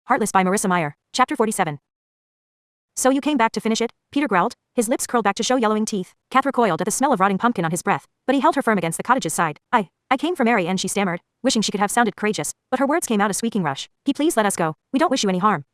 Heartless by Marissa Meyer. Chapter 47. So you came back to finish it? Peter growled, his lips curled back to show yellowing teeth. Kath recoiled at the smell of rotting pumpkin on his breath, but he held her firm against the cottage's side. I came for Mary Ann, she stammered, wishing she could have sounded courageous, but her words came out a squeaking rush. Please let us go. We don't wish you any harm.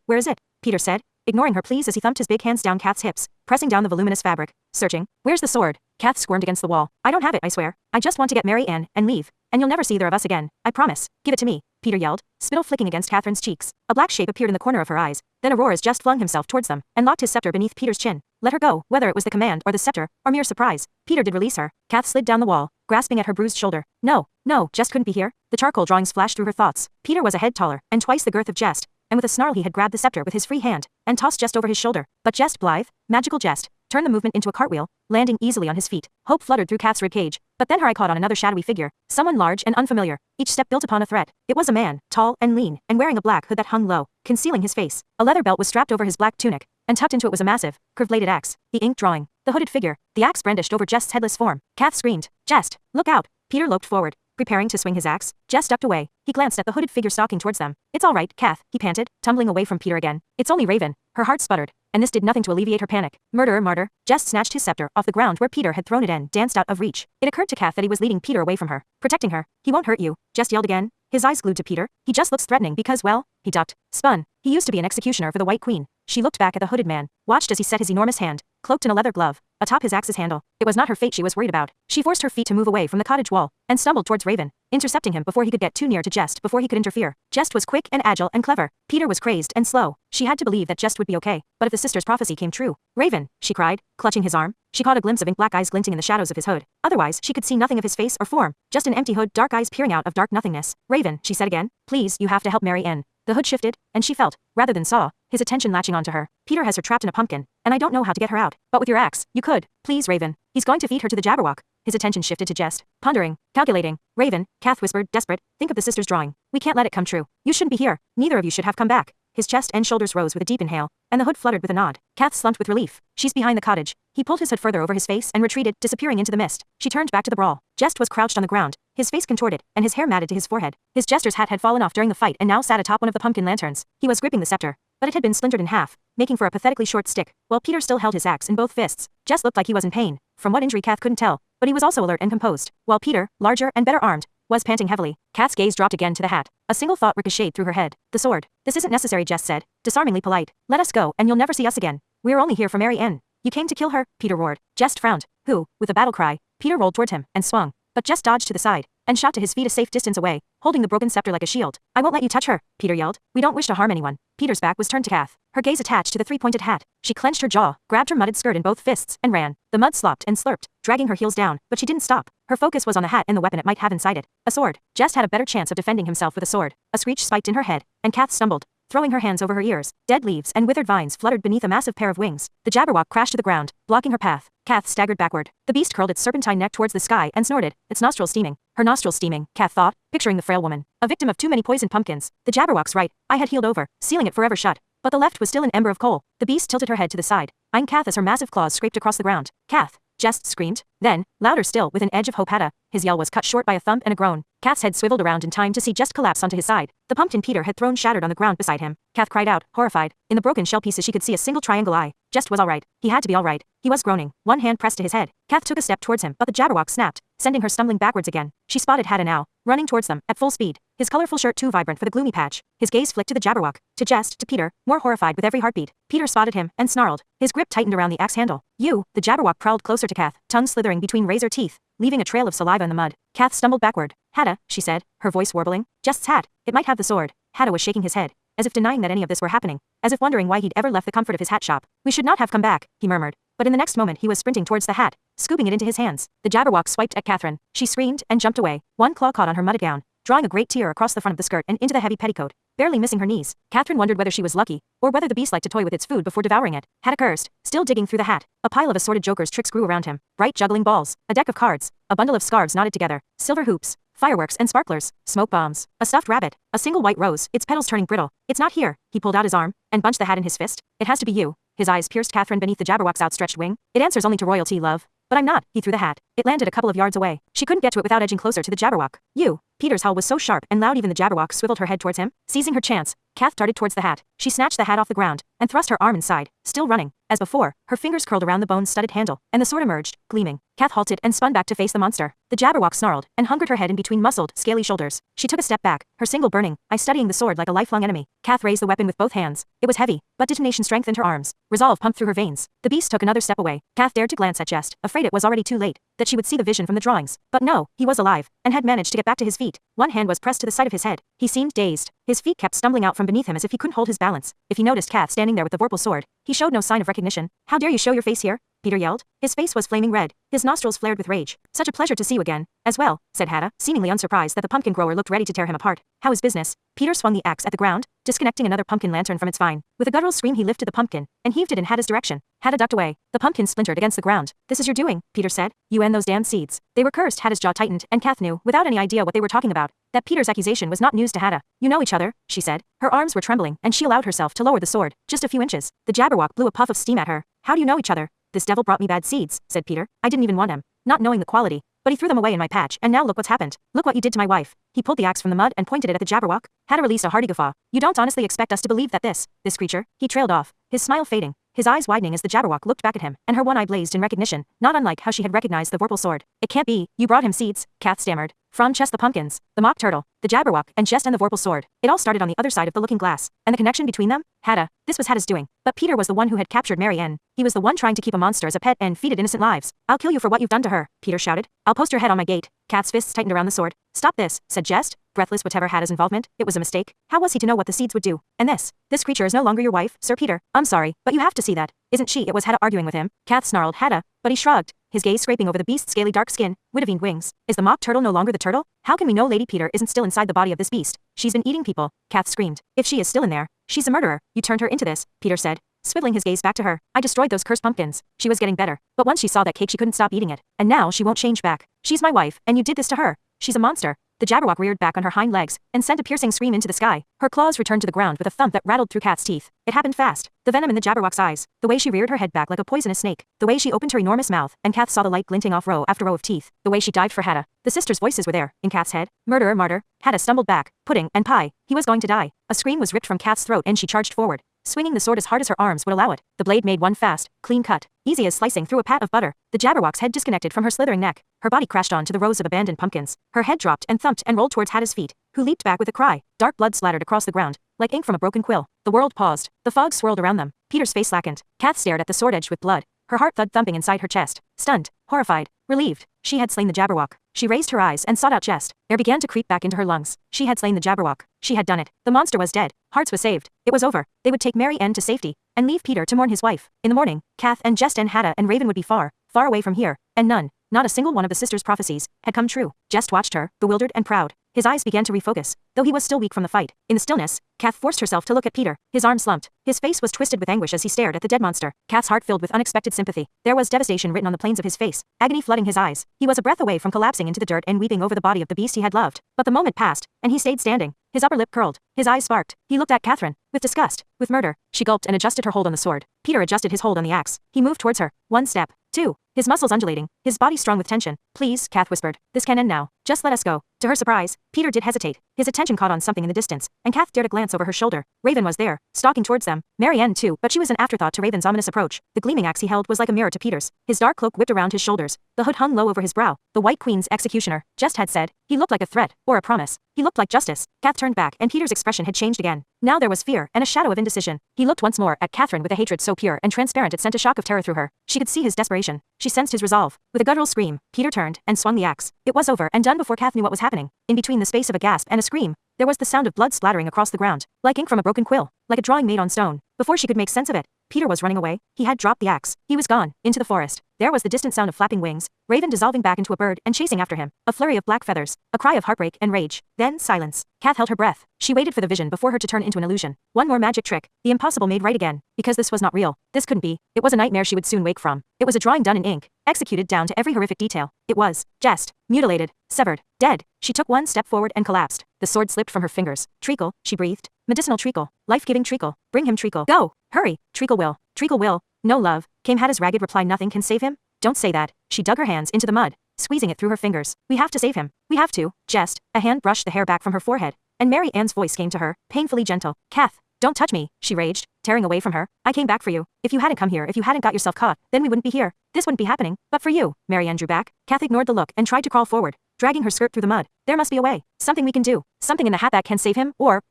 Where is it? Peter said, ignoring her pleas as he thumped his big hands down Kath's hips, pressing down the voluminous fabric. Searching. Where's the sword? Kath squirmed against the wall. I don't have it, I swear. I just want to get Mary Ann and leave, and you'll never see either of us again. I promise. Give it to me, Peter yelled, spittle flicking against Catherine's cheeks. A black shape appeared in the corner of her eyes, then a roar as Just flung himself towards them, and locked his scepter beneath Peter's chin. Let her go, whether it was the command or the scepter, or mere surprise. Peter did release her. Kath slid down the wall, grasping at her bruised shoulder. No, Just couldn't be here. The charcoal drawings flashed through her thoughts. Peter was a head taller, and twice the girth of Jest, and with a snarl he had grabbed the scepter with his free hand, and tossed Jest over his shoulder. But Jest, blithe, magical Jest, turned the movement into a cartwheel, landing easily on his feet. Hope fluttered through Kath's ribcage, but then her eye caught on another shadowy figure, someone large and unfamiliar, each step built upon a threat. It was a man, tall and lean, and wearing a black hood that hung low, concealing his face. A leather belt was strapped over his black tunic, and tucked into it was a massive, curved-bladed axe, the ink drawing, the hooded figure, the axe brandished over Jest's headless form. Kath screamed, Jest, look out! Peter loped forward, preparing to swing his axe. Jest ducked away. He glanced at the hooded figure stalking towards them. It's all right, Kath, he panted, tumbling away from Peter again. It's only Raven. Her heart sputtered, and this did nothing to alleviate her panic. Murderer, martyr. Jest snatched his scepter off the ground where Peter had thrown it and danced out of reach. It occurred to Kath that he was leading Peter away from her, protecting her. He won't hurt you, Jest yelled again, his eyes glued to Peter. He just looks threatening because, well, he ducked, spun. He used to be an executioner for the White Queen. She looked back at the hooded man, watched as he set his enormous hand, cloaked in a leather glove, atop his axe's handle. It was not her fate she was worried about. She forced her feet to move away from the cottage wall, and stumbled towards Raven, intercepting him before he could get too near to Jest before he could interfere. Jest was quick and agile and clever. Peter was crazed and slow. She had to believe that Jest would be okay, but if the sister's prophecy came true. Raven, she cried, clutching his arm. She caught a glimpse of ink-black eyes glinting in the shadows of his hood. Otherwise, she could see nothing of his face or form, just an empty hood, dark eyes peering out of dark nothingness. Raven, she said again, please, you have to help Mary Ann. The hood shifted, and she felt, rather than saw, his attention latching onto her. Peter has her trapped in a pumpkin, and I don't know how to get her out. But with your axe, you could. Please, Raven. He's going to feed her to the Jabberwock. His attention shifted to Jest, pondering, calculating. Raven, Kath whispered, desperate, think of the sister's drawing. We can't let it come true. You shouldn't be here. Neither of you should have come back. His chest and shoulders rose with a deep inhale, and the hood fluttered with a nod. Kath slumped with relief. She's behind the cottage. He pulled his hood further over his face and retreated, disappearing into the mist. She turned back to the brawl. Jest was crouched on the ground, his face contorted, and his hair matted to his forehead. His jester's hat had fallen off during the fight and now sat atop one of the pumpkin lanterns. He was gripping the scepter, but it had been splintered in half, making for a pathetically short stick, while Peter still held his axe in both fists. Jest looked like he was in pain, from what injury Kath couldn't tell, but he was also alert and composed, while Peter, larger and better armed, was panting heavily. Kath's gaze dropped again to the hat. A single thought ricocheted through her head. The sword. This isn't necessary, Jest said, disarmingly polite. Let us go, and you'll never see us again. We're only here for Mary Ann. You came to kill her? Peter roared. Jest frowned. Who? With a battle cry, Peter rolled toward him, and swung. But Jest dodged to the side, and shot to his feet a safe distance away, holding the broken scepter like a shield. I won't let you touch her, Peter yelled. We don't wish to harm anyone. Peter's back was turned to Kath, her gaze attached to the three-pointed hat. She clenched her jaw, grabbed her mudded skirt in both fists, and ran. The mud slopped and slurped, dragging her heels down, but she didn't stop. Her focus was on the hat and the weapon it might have inside it. A sword. Jest had a better chance of defending himself with a sword. A screech spiked in her head, and Kath stumbled, throwing her hands over her ears. Dead leaves and withered vines fluttered beneath a massive pair of wings. The Jabberwock crashed to the ground, blocking her path. Kath staggered backward. The beast curled its serpentine neck towards the sky and snorted, its nostrils steaming. Her nostrils steaming, Kath thought, picturing the frail woman, a victim of too many poisoned pumpkins. The Jabberwock's right eye had healed over, sealing it forever shut, but the left was still an ember of coal. The beast tilted her head to the side, eyeing Kath as her massive claws scraped across the ground. Kath! Jest screamed. Then, louder still, with an edge of hope his yell was cut short by a thump and a groan. Kath's head swiveled around in time to see Jest collapse onto his side. The pumpkin Peter had thrown shattered on the ground beside him. Kath cried out, horrified. In the broken shell pieces she could see a single triangle eye. Jest was all right. He had to be all right. He was groaning, one hand pressed to his head. Kath took a step towards him, but the Jabberwock snapped, sending her stumbling backwards again. She spotted Hatta now, running towards them, at full speed. His colorful shirt too vibrant for the gloomy patch. His gaze flicked to the Jabberwock, to Jest, to Peter, more horrified with every heartbeat. Peter spotted him, and snarled. His grip tightened around the axe handle. You! The Jabberwock prowled closer to Kath, tongue slithering between razor teeth, leaving a trail of saliva in the mud. Kath stumbled backward. Hatta, she said, her voice warbling. Jest's hat. It might have the sword. Hatta was shaking his head, as if denying that any of this were happening, as if wondering why he'd ever left the comfort of his hat shop. We should not have come back, he murmured. But in the next moment he was sprinting towards the hat, scooping it into his hands. The Jabberwock swiped at Catherine. She screamed and jumped away. One claw caught on her mudded gown, drawing a great tear across the front of the skirt and into the heavy petticoat, barely missing her knees. Catherine wondered whether she was lucky, or whether the beast liked to toy with its food before devouring it. Hatta cursed, still digging through the hat. A pile of assorted joker's tricks grew around him. Bright juggling balls, a deck of cards, a bundle of scarves knotted together, silver hoops, fireworks and sparklers, smoke bombs, a stuffed rabbit, a single white rose, its petals turning brittle. It's not here. He pulled out his arm, and bunched the hat in his fist. It has to be you. His eyes pierced Catherine beneath the Jabberwock's outstretched wing. It answers only to royalty, love. But I'm not. He threw the hat. It landed a couple of yards away. She couldn't get to it without edging closer to the Jabberwock. You. Peter's howl was so sharp and loud even the Jabberwock swiveled her head towards him. Seizing her chance, Kath darted towards the hat. She snatched the hat off the ground and thrust her arm inside, still running. As before, her fingers curled around the bone-studded handle, and the sword emerged, gleaming. Kath halted and spun back to face the monster. The Jabberwock snarled and hungered her head in between muscled, scaly shoulders. She took a step back, her single burning eye studying the sword like a lifelong enemy. Kath raised the weapon with both hands. It was heavy, but determination strengthened her arms. Resolve pumped through her veins. The beast took another step away. Kath dared to glance at Jest, afraid it was already too late, that she would see the vision from the drawings. But no, he was alive, and had managed to get back to his feet. One hand was pressed to the side of his head. He seemed dazed. His feet kept stumbling out from beneath him as if he couldn't hold his balance. If he noticed Kath standing there with the vorpal sword, he showed no sign of recognition. How dare you show your face here? Peter yelled. His face was flaming red. His nostrils flared with rage. Such a pleasure to see you again. As well, said Hada, seemingly unsurprised that the pumpkin grower looked ready to tear him apart. How is business? Peter swung the axe at the ground, disconnecting another pumpkin lantern from its vine. With a guttural scream he lifted the pumpkin, and heaved it in Hada's direction. Hada ducked away. The pumpkin splintered against the ground. This is your doing, Peter said. You and those damned seeds. They were cursed. Hada's jaw tightened, and Kath knew, without any idea what they were talking about, that Peter's accusation was not news to Hada. You know each other, she said. Her arms were trembling, and she allowed herself to lower the sword, just a few inches. The Jabberwock blew a puff of steam at her. How do you know each other? This devil brought me bad seeds, said Peter. I didn't even want him, not knowing the quality. But he threw them away in my patch, and now look what's happened. Look what you did to my wife. He pulled the axe from the mud and pointed it at the Jabberwock. Hada released a hearty guffaw. You don't honestly expect us to believe that this creature? He trailed off, his smile fading, his eyes widening as the Jabberwock looked back at him, and her one eye blazed in recognition, not unlike how she had recognized the vorpal sword. It can't be. You brought him seeds, Kath stammered. From Chest the pumpkins, the mock turtle, the Jabberwock, and Jest and the vorpal sword. It all started on the other side of the looking glass. And the connection between them? Hada. This was Hada's doing. But Peter was the one who had captured Marianne. He was the one trying to keep a monster as a pet and feed it innocent lives. I'll kill you for what you've done to her, Peter shouted. I'll post your head on my gate. Kath's fists tightened around the sword. Stop this, said Jest, breathless whatever Hada's involvement. It was a mistake. How was he to know what the seeds would do? And this creature is no longer your wife, Sir Peter. I'm sorry, but you have to see that. Isn't she? It was Hada arguing with him. Kath snarled Hada, but he shrugged, his gaze scraping over the beast's scaly dark skin, widowed wings. Is the mock turtle no longer the turtle? How can we know Lady Peter isn't still inside the body of this beast? She's been eating people, Kath screamed. If she is still in there, she's a murderer. You turned her into this, Peter said, swiveling his gaze back to her. I destroyed those cursed pumpkins. She was getting better. But once she saw that cake she couldn't stop eating it. And now she won't change back. She's my wife, and you did this to her. She's a monster. The Jabberwock reared back on her hind legs and sent a piercing scream into the sky. Her claws returned to the ground with a thump that rattled through Kath's teeth. It happened fast. The venom in the Jabberwock's eyes, the way she reared her head back like a poisonous snake, the way she opened her enormous mouth, and Kath saw the light glinting off row after row of teeth, the way she dived for Hada. The sisters' voices were there, in Kath's head. Murderer, martyr. Hada stumbled back. Pudding and pie. He was going to die. A scream was ripped from Kath's throat and she charged forward, swinging the sword as hard as her arms would allow it. The blade made one fast, clean cut, easy as slicing through a pat of butter. The Jabberwock's head disconnected from her slithering neck. Her body crashed onto the rows of abandoned pumpkins. Her head dropped and thumped and rolled towards Hada's feet, who leaped back with a cry. Dark blood splattered across the ground, like ink from a broken quill. The world paused. The fog swirled around them. Peter's face slackened. Kath stared at the sword edged with blood, her heart thud thumping inside her chest. Stunned, horrified, relieved. She had slain the Jabberwock. She raised her eyes and sought out Jest. Air began to creep back into her lungs. She had slain the Jabberwock. She had done it. The monster was dead. Hearts was saved. It was over. They would take Marianne to safety and leave Peter to mourn his wife. In the morning, Kath and Jest and Hada and Raven would be far, far away from here, and none, not a single one of the sisters' prophecies, had come true. Jest watched her, bewildered and proud. His eyes began to refocus, though he was still weak from the fight. In the stillness, Kath forced herself to look at Peter. His arm slumped. His face was twisted with anguish as he stared at the dead monster. Kath's heart filled with unexpected sympathy. There was devastation written on the planes of his face, agony flooding his eyes. He was a breath away from collapsing into the dirt and weeping over the body of the beast he had loved. But the moment passed, and he stayed standing. His upper lip curled. His eyes sparked. He looked at Catherine, with disgust, with murder. She gulped and adjusted her hold on the sword. Peter adjusted his hold on the axe. He moved towards her. One step. Two. His muscles undulating, his body strung with tension. Please, Kath whispered. This can end now. Just let us go. To her surprise, Peter did hesitate. His attention caught on something in the distance, and Kath dared a glance over her shoulder. Raven was there, stalking towards them. Marianne too, but she was an afterthought to Raven's ominous approach. The gleaming axe he held was like a mirror to Peter's. His dark cloak whipped around his shoulders. The hood hung low over his brow. The White Queen's executioner, Jest had said. He looked like a threat, or a promise. He looked like justice. Kath turned back, and Peter's expression had changed again. Now there was fear, and a shadow of indecision. He looked once more at Catherine with a hatred so pure and transparent it sent a shock of terror through her. She could see his desperation. She sensed his resolve. With a guttural scream, Peter turned and swung the axe. It was over and done before Kath knew what was happening. In between the space of a gasp and a scream, there was the sound of blood splattering across the ground, like ink from a broken quill, like a drawing made on stone. Before she could make sense of it, Peter was running away. He had dropped the axe. He was gone, into the forest. There was the distant sound of flapping wings, Raven dissolving back into a bird and chasing after him. A flurry of black feathers, a cry of heartbreak and rage. Then silence. Kath held her breath. She waited for the vision before her to turn into an illusion. One more magic trick. The impossible made right again. Because this was not real. This couldn't be. It was a nightmare she would soon wake from. It was a drawing done in ink, executed down to every horrific detail. It was Jest, mutilated, severed, dead. She took one step forward and collapsed. The sword slipped from her fingers. Treacle, she breathed. Medicinal treacle. Life-giving treacle. Bring him treacle. Go! Hurry! Treacle will. Treacle will. No love. Came Hada's ragged reply. Nothing can save him? Don't say that. She dug her hands into the mud. squeezing it through her fingers. We have to save him. We have to. Jest. A hand brushed the hair back from her forehead, and Mary Ann's voice came to her, painfully gentle. Kath, don't touch me, she raged, tearing away from her. I came back for you. If you hadn't come here, if you hadn't got yourself caught, then we wouldn't be here. This wouldn't be happening. But for you. Mary Ann drew back. Kath ignored the look and tried to crawl forward, dragging her skirt through the mud. There must be a way. Something we can do. Something in the hat that can save him, or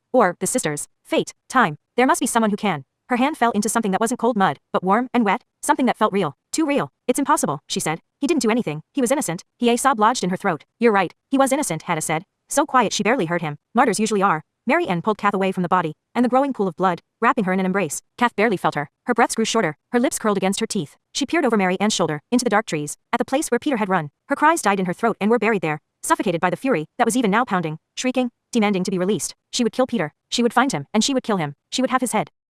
the sisters. Fate. Time. There must be someone who can. Her hand fell into something that wasn't cold mud, but warm and wet, something that felt real. Too real. It's impossible, she said. He didn't do anything. He was innocent. A sob lodged in her throat. You're right. He was innocent, Hannah said. So quiet she barely heard him. Martyrs usually are. Mary Ann pulled Kath away from the body, and the growing pool of blood, wrapping her in an embrace. Kath barely felt her. Her breaths grew shorter, her lips curled against her teeth. She peered over Mary Ann's shoulder, into the dark trees, at the place where Peter had run. Her cries died in her throat and were buried there, suffocated by the fury that was even now pounding, shrieking, demanding to be released. She would kill Peter. She would find him, and she would kill him. She would have his head.